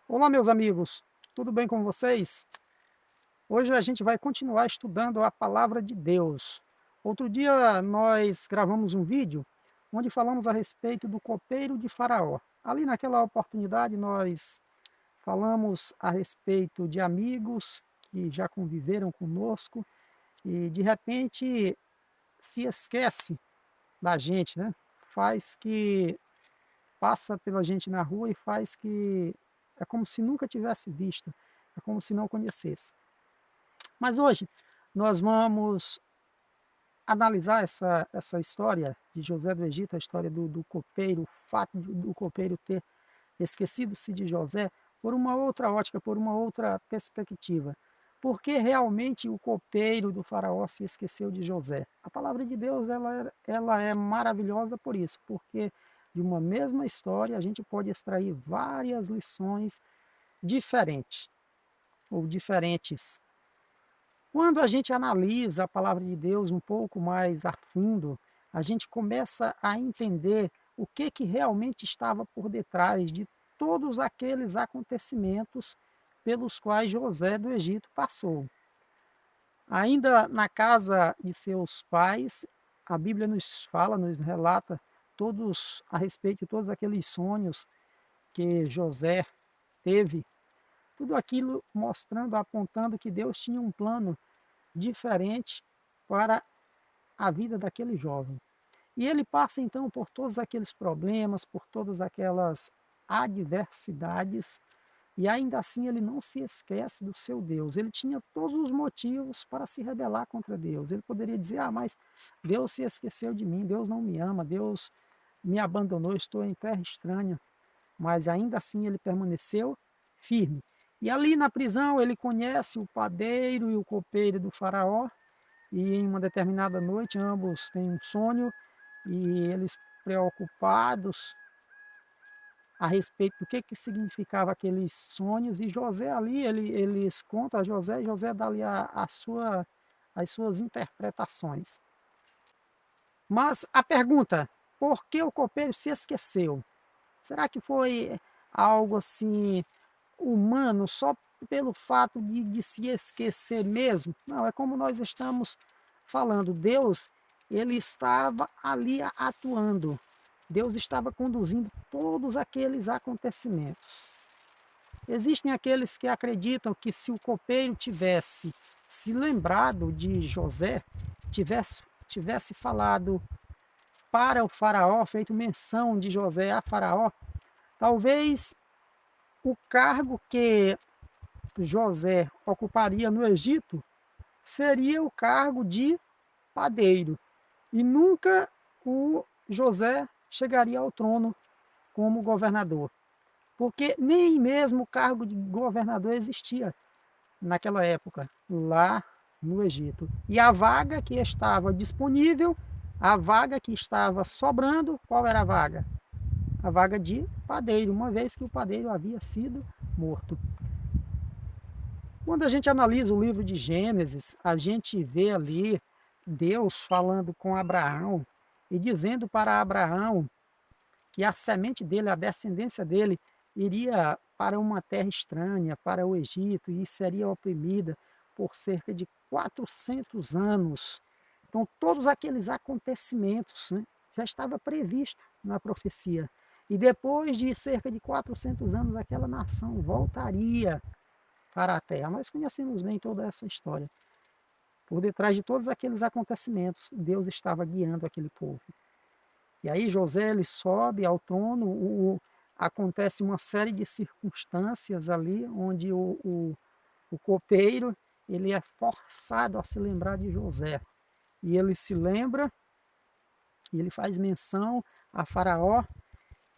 Olá, meus amigos, tudo bem com vocês? Hoje a gente vai continuar estudando a palavra de Deus. Outro dia nós gravamos um vídeo onde falamos a respeito do copeiro de Faraó. Ali naquela oportunidade nós falamos a respeito de amigos que já conviveram conosco e de repente se esquece da gente, né? Faz que passa pela gente na rua e faz que é como se nunca tivesse visto, é como se não conhecesse. Mas hoje nós vamos analisar essa história de José do Egito, a história do copeiro, o fato do copeiro ter esquecido-se de José, por uma outra ótica, por uma outra perspectiva. Porque realmente o copeiro do faraó se esqueceu de José. A palavra de Deus ela é maravilhosa por isso, porque de uma mesma história a gente pode extrair várias lições diferentes, ou diferentes. Quando a gente analisa a palavra de Deus um pouco mais a fundo, a gente começa a entender o que realmente estava por detrás de todos aqueles acontecimentos pelos quais José do Egito passou. Ainda na casa de seus pais, a Bíblia nos fala, nos relata todos a respeito de todos aqueles sonhos que José teve, tudo aquilo mostrando, apontando que Deus tinha um plano diferente para a vida daquele jovem. E ele passa então por todos aqueles problemas, por todas aquelas adversidades, e ainda assim ele não se esquece do seu Deus. Ele tinha todos os motivos para se rebelar contra Deus. Ele poderia dizer: ah, mas Deus se esqueceu de mim, Deus não me ama, Deus me abandonou, estou em terra estranha. Mas ainda assim ele permaneceu firme. E ali na prisão ele conhece o padeiro e o copeiro do faraó, e em uma determinada noite ambos têm um sonho e eles preocupados a respeito do que significava aqueles sonhos, e José ali, eles contam a José, e José dá ali as suas interpretações. Mas a pergunta, por que o copeiro se esqueceu? Será que foi algo assim humano, só pelo fato de se esquecer mesmo? Não, é como nós estamos falando, Deus, ele estava ali atuando, Deus estava conduzindo todos aqueles acontecimentos. Existem aqueles que acreditam que se o copeiro tivesse se lembrado de José, tivesse falado para o faraó, feito menção de José a faraó, talvez o cargo que José ocuparia no Egito seria o cargo de padeiro. E nunca o José chegaria ao trono como governador, porque nem mesmo o cargo de governador existia naquela época, lá no Egito. E a vaga que estava disponível, a vaga que estava sobrando, qual era a vaga? A vaga de padeiro, uma vez que o padeiro havia sido morto. Quando a gente analisa o livro de Gênesis, a gente vê ali Deus falando com Abraão e dizendo para Abraão que a semente dele, a descendência dele, iria para uma terra estranha, para o Egito, e seria oprimida por cerca de 400 anos. Então, todos aqueles acontecimentos, né, já estava previsto na profecia. E depois de cerca de 400 anos, aquela nação voltaria para a terra. Nós conhecemos bem toda essa história. Por detrás de todos aqueles acontecimentos, Deus estava guiando aquele povo. E aí José ele sobe ao trono, acontece uma série de circunstâncias ali, onde o copeiro ele é forçado a se lembrar de José. E ele se lembra, e ele faz menção a Faraó,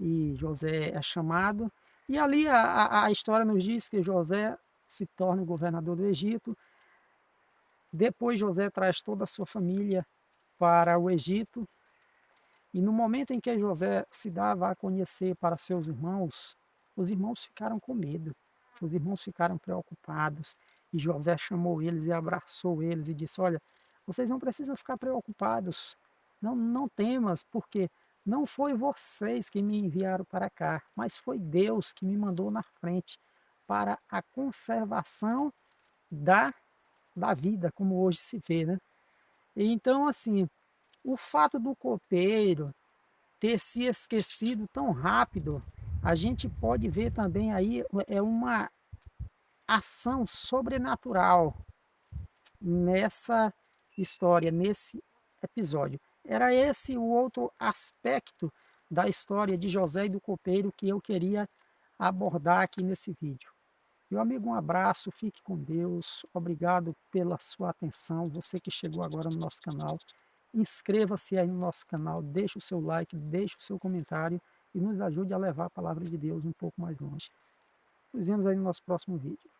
e José é chamado. E ali a história nos diz que José se torna o governador do Egito. Depois José traz toda a sua família para o Egito, e no momento em que José se dava a conhecer para seus irmãos, os irmãos ficaram com medo, os irmãos ficaram preocupados, e José chamou eles e abraçou eles e disse: olha, vocês não precisam ficar preocupados, não temas, porque não foi vocês que me enviaram para cá, mas foi Deus que me mandou na frente para a conservação da, da vida, como hoje se vê, né? E então, assim, o fato do copeiro ter se esquecido tão rápido, a gente pode ver também aí uma ação sobrenatural nessa história, nesse episódio. Era esse o outro aspecto da história de José e do copeiro que eu queria abordar aqui nesse vídeo. Meu amigo, um abraço, fique com Deus, obrigado pela sua atenção, você que chegou agora no nosso canal, inscreva-se aí no nosso canal, deixe o seu like, deixe o seu comentário e nos ajude a levar a palavra de Deus um pouco mais longe. Nos vemos aí no nosso próximo vídeo.